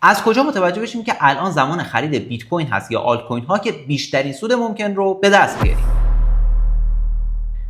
از کجا متوجه بشیم که الان زمان خرید بیت کوین هست یا آلت کوین ها که بیشترین سود ممکن رو به دست بیاریم؟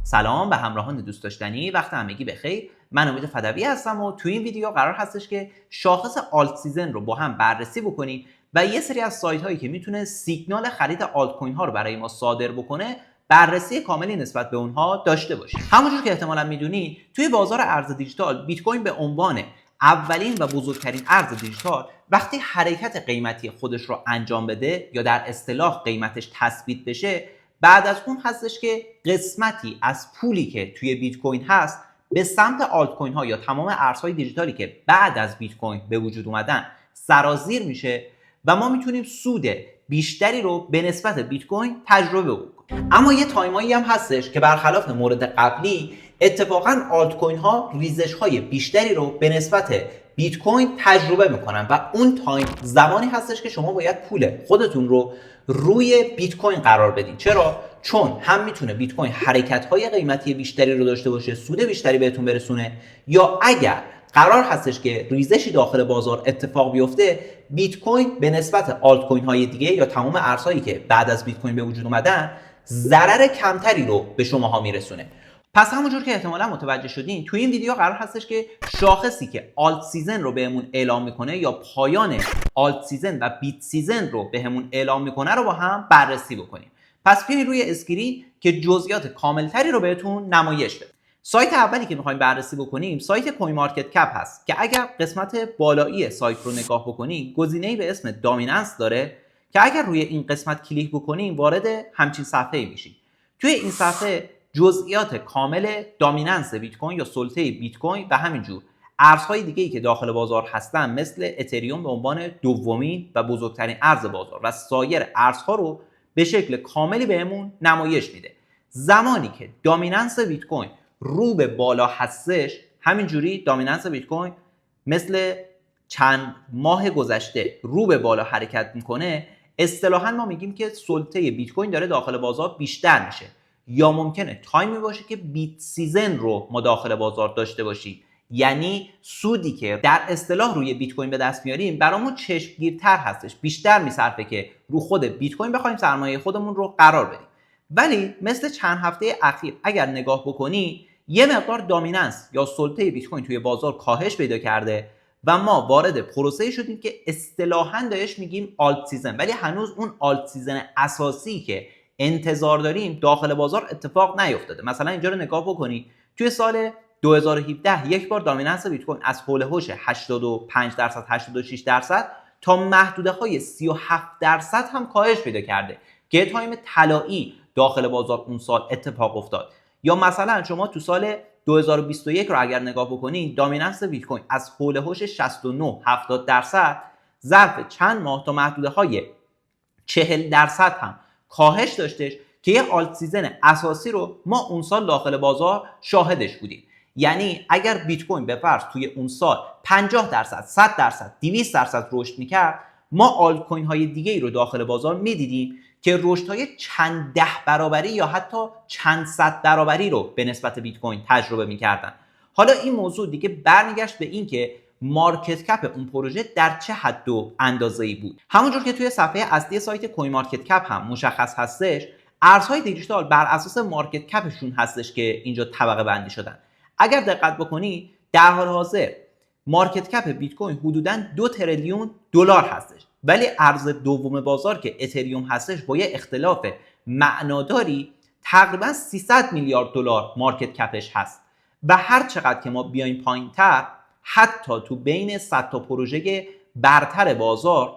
سلام به همراهان دوست داشتنی، وقت همگی بخیر. من امید فدوی هستم و تو این ویدیو قرار هستش که شاخص آلت سیزن رو با هم بررسی بکنیم و یه سری از سایت هایی که میتونه سیگنال خرید آلت کوین ها رو برای ما صادر بکنه بررسی کاملی نسبت به اونها داشته باشیم. همونجور که احتمالاً میدونی توی بازار ارز دیجیتال بیت کوین به عنوان اولین و بزرگترین ارز دیجیتال وقتی حرکت قیمتی خودش رو انجام بده یا در اصطلاح قیمتش تثبیت بشه، بعد از اون هستش که قسمتی از پولی که توی بیت کوین هست به سمت آلت کوین ها یا تمام ارزهای دیجیتالی که بعد از بیت کوین به وجود اومدن سرازیر میشه و ما میتونیم سود بیشتری رو به نسبت بیت کوین تجربه بکنیم. اما یه تایمایی هم هستش که برخلاف مورد قبلی اتفاقا آلت کوین ها ریزش های بیشتری رو به نسبت بیت کوین تجربه میکنن و اون تایم زمانی هستش که شما باید پول خودتون رو روی بیت کوین قرار بدین. چرا؟ چون هم میتونه بیت کوین حرکت های قیمتی بیشتری رو داشته باشه، سود بیشتری بهتون برسونه، یا اگر قرار هستش که ریزشی داخل بازار اتفاق بیفته، بیت کوین به نسبت آلت کوین های دیگه یا تمام ارزهایی که بعد از بیت کوین به وجود اومدن ضرر کمتری رو به شماها میرسونه. پس همونجور که احتمالا متوجه شدین تو این ویدیو قرار هستش که شاخصی که آلت سیزن رو بهمون اعلام میکنه یا پایان آلت سیزن و بیت سیزن رو بهمون اعلام میکنه رو با هم بررسی بکنیم. پس بیاین روی اسکرین که جزئیات کاملتری رو بهتون نمایش بده. سایت اولی که میخوایم بررسی بکنیم سایت کوین مارکت کپ هست که اگر قسمت بالایی سایت رو نگاه بکنیم گزینه‌ای به اسم دامیننس داره که اگر روی این قسمت کلیک بکنیم وارد همچین صفحه‌ای میشیم. توی این صفحه جزئیات کامل دامیننس بیت کوین یا سلطه بیت کوین و همینجور ارزهای دیگه‌ای که داخل بازار هستن مثل اتریوم به عنوان دومین و بزرگترین ارز بازار و سایر ارزها رو به شکل کاملی بهمون نمایش میده. زمانی که دامیننس بیت کوین رو به بالا هستش، همینجوری دامیننس بیت کوین مثل چند ماه گذشته رو به بالا حرکت میکنه، اصطلاحاً ما میگیم که سلطه بیت کوین داره داخل بازار بیشتر میشه، یا ممکنه تایمی باشه که بیت سیزن رو ما داخل بازار داشته باشیم، یعنی سودی که در اصطلاح روی بیت کوین به دست میاریم برامون چشمگیرتر هستش، بیشتر میصرفه که رو خود بیت کوین بخوایم سرمایه خودمون رو قرار بدیم. ولی مثل چند هفته اخیر اگر نگاه بکنی یه مقدار دامیننس یا سلطه بیت کوین توی بازار کاهش پیدا کرده و ما وارد پروسه‌ای شدیم که اصطلاحاً بهش میگیم آلت سیزن، ولی هنوز اون آلت سیزن اساسی که انتظار داریم داخل بازار اتفاق نیفتاده. مثلا اینجا رو نگاه بکنید، توی سال 2017 یک بار دامیننس بیت کوین از حول هوش 85% 86% تا محدوده‌های 37% هم کاهش پیدا کرده که تایم طلایی داخل بازار اون سال اتفاق افتاد. یا مثلا شما تو سال 2021 رو اگر نگاه بکنید دامیننس بیت کوین از حول هوش 69-70% ظرف چند ماه تا محدوده‌های 40% هم کاهش داشتش که یه آلت سیزن اساسی رو ما اون سال داخل بازار شاهدش بودیم. یعنی اگر بیت کوین به فرض توی اون سال 50%، 100%، 200% رشد میکرد، ما آلت کوین های دیگه ای رو داخل بازار میدیدیم که رشد های چند ده برابری یا حتی چند صد برابری رو به نسبت بیت کوین تجربه میکردن. حالا این موضوع دیگه برمیگشت به این که مارکت کپ اون پروژه در چه حد و اندازه‌ای بود. همونجور که توی صفحه اصلی سایت کوین مارکت کپ هم مشخص هستش، ارزهای دیجیتال بر اساس مارکت کپشون هستش که اینجا طبقه بندی شدن. اگر دقت بکنی در حال حاضر مارکت کپ بیت کوین حدوداً 2 تریلیون دلار هستش، ولی ارز دوم بازار که اتریوم هستش با یه اختلاف معناداری تقریباً 300 میلیارد دلار مارکت کپش هست و هر چقدر که ما بیایم پایین‌تر حتی تو بین 100 تا پروژه برتر بازار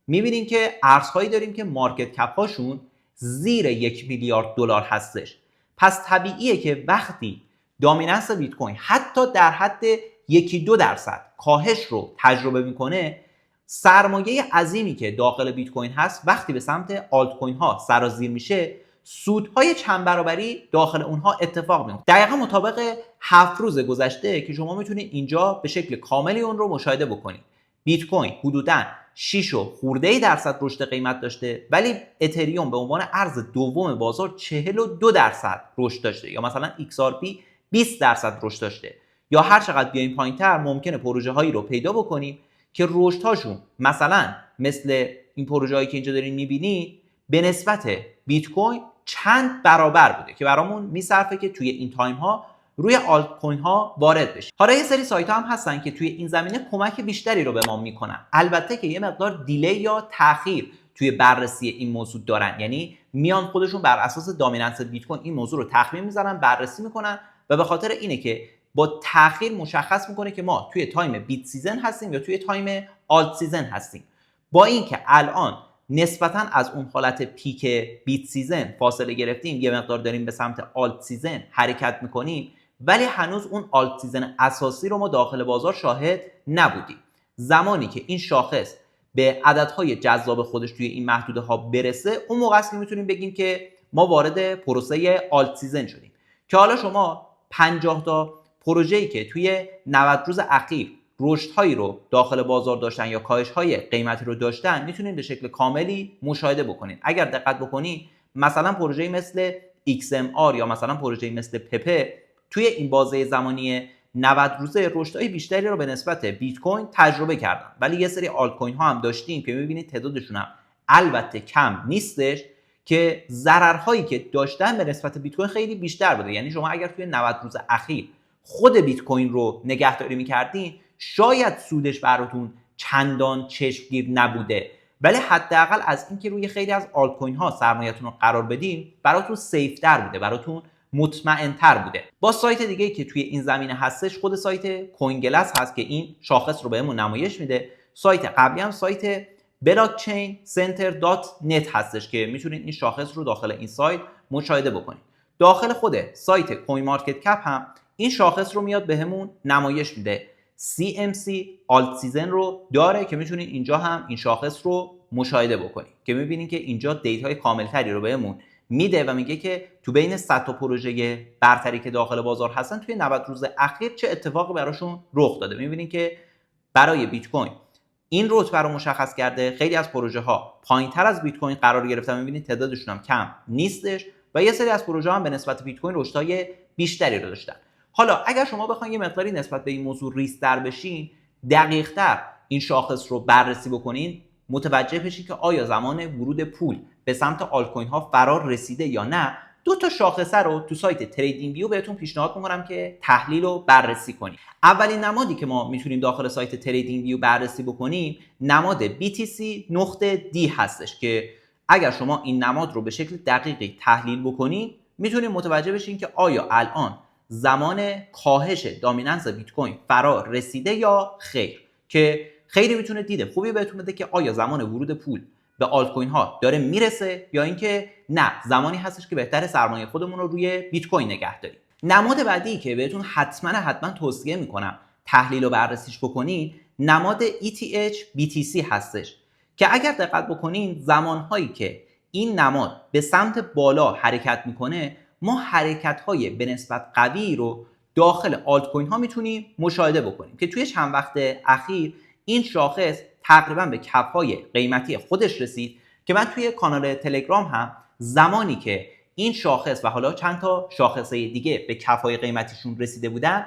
میبینیم که ارزهایی داریم که مارکت کپ هاشون زیر 1 میلیارد دلار هستش. پس طبیعیه که وقتی دامیننس بیت کوین حتی در حد 1-2% کاهش رو تجربه میکنه، سرمایه عظیمی که داخل بیت کوین هست وقتی به سمت آلت کوین ها سرازیر میشه، سودهای چند برابری داخل اونها اتفاق میفته. دقیقاً مطابق 7 روز گذشته که شما میتونید اینجا به شکل کاملی اون رو مشاهده بکنید. بیت کوین حدوداً 6% رشد قیمت داشته، ولی اتریوم به عنوان ارز دوم بازار 42% رشد داشته، یا مثلا XRP 20% رشد داشته. یا هر چقدر بیایم پایین‌تر ممکنه پروژه هایی رو پیدا بکنیم که رشدهاشون مثلا مثل این پروژه‌ای که اینجا دارین می‌بینید به نسبت بیت کوین چند برابر بوده که برامون میصرفه که توی این تایم ها روی آلت کوین ها وارد بشه. حالا یه سری سایت ها هم هستن که توی این زمینه کمک بیشتری رو به ما میکنن، البته که یه مقدار دیلی یا تاخیر توی بررسی این موضوع دارن، یعنی میان خودشون بر اساس دامیننس بیت کوین این موضوع رو تخمین میزنن، بررسی میکنن و به خاطر اینه که با تاخیر مشخص میکنه که ما توی تایم بیت سیزن هستیم یا توی تایم آلت سیزن هستیم. با اینکه الان نسبتاً از اون حالت پیک بیت سیزن فاصله گرفتیم، یه مقدار داریم به سمت آلت سیزن حرکت میکنیم، ولی هنوز اون آلت سیزن اساسی رو ما داخل بازار شاهد نبودیم. زمانی که این شاخص به عددهای جذاب خودش توی این محدوده ها برسه، اون موقع است که میتونیم بگیم که ما وارد پروسه آلت سیزن شدیم. که حالا شما 50 تا پروژه‌ای که توی 90 روز اخیر رشدهایی رو داخل بازار داشتن یا کاهش‌های قیمتی رو داشتن میتونید به شکل کاملی مشاهده بکنید. اگر دقت بکنید مثلا پروژه‌ای مثل XMR یا مثلا پروژه‌ای مثل پپه توی این بازه زمانی 90 روزه رشدهای بیشتری رو به نسبت بیت کوین تجربه کردن، ولی یه سری آلت کوین ها هم داشتیم که می‌بینید تعدادشون هم البته کم نیستش که ضررهایی که داشتن به نسبت بیت کوین خیلی بیشتر بوده. یعنی شما اگر توی 90 روز اخیر خود بیت کوین رو نگهداری می‌کردین شاید سودش براتون چندان چشمگیر نبوده، ولی حداقل از اینکه روی خیلی از آلت کوین ها سرمایه‌تون رو قرار بدین براتون سیف‌تر بوده، براتون مطمئن‌تر بوده. با سایت دیگه‌ای که توی این زمینه هستش خود سایت کوین گلس هست که این شاخص رو بهمون نمایش میده. سایت قبلی هم سایت blockchaincenter.net هستش که میتونید این شاخص رو داخل این سایت مشاهده بکنید. داخل خود سایت کوین مارکت کپ هم این شاخص رو میاد بهمون نمایش میده. CMC آلت سیزن رو داره که میتونید اینجا هم این شاخص رو مشاهده بکنید که میبینید که اینجا دیتاهای کاملتری رو بهمون میده و میگه که تو بین 100 تا پروژه برتری که داخل بازار هستن توی 90 روز اخیر چه اتفاقی براشون رخ داده. میبینید که برای بیت کوین این رتبه رو مشخص کرده، خیلی از پروژه ها پایینتر از بیت کوین قرار گرفتن، میبینید تعدادشون هم کم نیستش و یه سری از پروژه هم به نسبت بیت کوین رشدهای بیشتری رو داشتن. حالا اگر شما بخواید یه مقداری نسبت به این موضوع ریس‌تر بشین، دقیق‌تر این شاخص رو بررسی بکنین، متوجه بشین که آیا زمان ورود پول به سمت آلت کوین ها فرار رسیده یا نه. دو تا شاخصه رو تو سایت تریدینگ ویو بهتون پیشنهاد می‌کنم که تحلیل و بررسی کنید. اولین نمادی که ما میتونیم داخل سایت تریدینگ ویو بررسی بکنیم نماد BTC.D هستش که اگر شما این نماد رو به شکل دقیقی تحلیل بکنید میتونید متوجه بشین که آیا الان زمان کاهش دامیننس بیت کوین فرا رسیده یا خیر، که خیلی میتونه دید خوبی بهتون بده که آیا زمان ورود پول به آلت کوین ها داره میرسه یا اینکه نه زمانی هستش که بهتره سرمایه خودمون رو روی بیت کوین نگه داریم. نماد بعدی که بهتون حتما توصیه میکنم تحلیل و بررسیش بکنید نماد ETH BTC هستش که اگر دقت بکنین زمانهایی که این نماد به سمت بالا حرکت میکنه ما حرکت‌های به نسبت قوی رو داخل آلت کوین ها میتونیم مشاهده بکنیم که توی چند وقت اخیر این شاخص تقریبا به کف‌های قیمتی خودش رسید که من توی کانال تلگرام هم زمانی که این شاخص و حالا چند تا شاخصه دیگه به کف‌های قیمتیشون رسیده بودن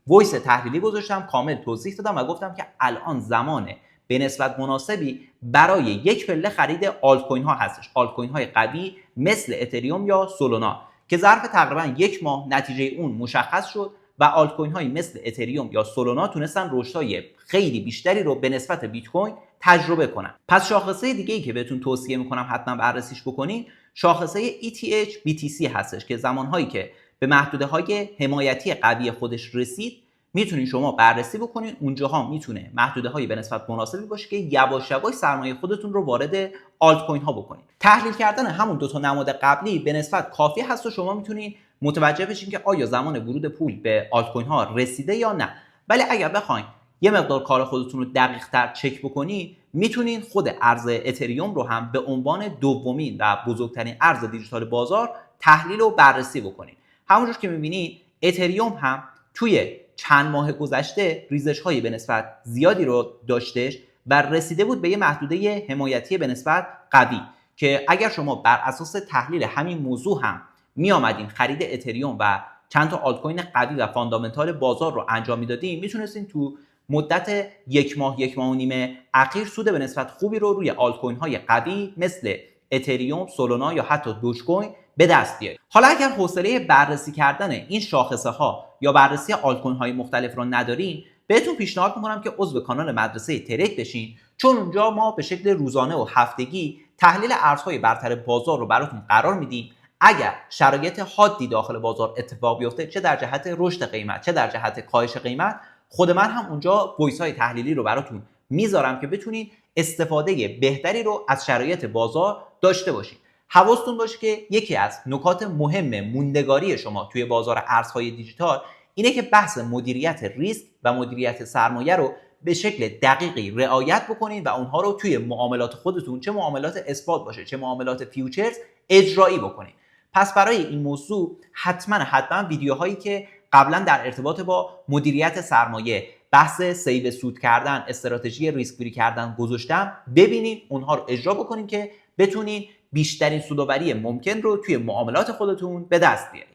وایس تحلیلی گذاشتم، کامل توضیح دادم و گفتم که الان زمانه به نسبت مناسبی برای یک پله خرید آلت کوین ها هستش، آلت کوین های قوی مثل اتریوم یا سولونا که ظرف تقریبا یک ماه نتیجه اون مشخص شد و آلت کوین های مثل اتریوم یا سولونا تونستن رشدهای خیلی بیشتری رو به نسبت بیت کوین تجربه کنن. پس شاخصه دیگه ای که بهتون توصیه میکنم حتما بررسیش بکنین شاخصه ETH BTC هستش که زمانهایی که به محدوده های حمایتی قوی خودش رسید میتونین شما بررسی بکنین، اونجاها میتونه محدوده هایی به نسبت مناسبی باشه که یواش یواش سرمایه خودتون رو وارد آلت کوین ها بکنین. تحلیل کردن همون دو تا نماد قبلی به نسبت کافی هست و شما میتونین متوجه بشین که آیا زمان ورود پول به آلت کوین ها رسیده یا نه. ولی اگر بخواین یه مقدار کار خودتون رو دقیق تر چک بکنین میتونین خود ارز اتریوم رو هم به عنوان دومین و بزرگترین ارز دیجیتال بازار تحلیل و بررسی بکنین. همونجور که میبینید اتریوم هم توی چند ماه گذشته ریزش‌های به نسبت زیادی رو داشتش و رسیده بود به یه محدوده حمایتی به نسبت قوی که اگر شما بر اساس تحلیل همین موضوع هم می آمدین خرید اتریوم و چند تا آلت کوین قوی و فاندامنتال بازار رو انجام میدادین میتونستین تو مدت یک ماه و نیم اخیر سود به نسبت خوبی رو روی آلت کوین های قوی مثل اتریوم، سولانا یا حتی دوج کوین به دست بیارید. حالا اگر حوصله بررسی کردن این شاخصه ها یا بررسی آلت کوین های مختلف رو ندارین، بهتون پیشنهاد میکنم که عضو کانال مدرسه ترید بشین، چون اونجا ما به شکل روزانه و هفتگی تحلیل ارزهای برتر بازار رو براتون قرار میدیم. اگر شرایط حادی داخل بازار اتفاق بیفته، چه در جهت رشد قیمت چه در جهت کاهش قیمت، خود من هم اونجا وایس های تحلیلی رو براتون میذارم که بتونید استفاده بهتری رو از شرایط بازار داشته باشید. حواستون باشه که یکی از نکات مهم موندگاری شما توی بازار ارزهای دیجیتال اینه که بحث مدیریت ریسک و مدیریت سرمایه رو به شکل دقیقی رعایت بکنید و اونها رو توی معاملات خودتون، چه معاملات اثبات باشه چه معاملات فیوچرز، اجرایی بکنید. پس برای این موضوع حتما ویدیوهایی که قبلا در ارتباط با مدیریت سرمایه، بحث سیو سود کردن، استراتژی ریسک فری کردن گذاشتم، ببینید اونها رو اجرا بکنید که بتونید بیشترین سودآوری ممکن رو توی معاملات خودتون به دست بیارید.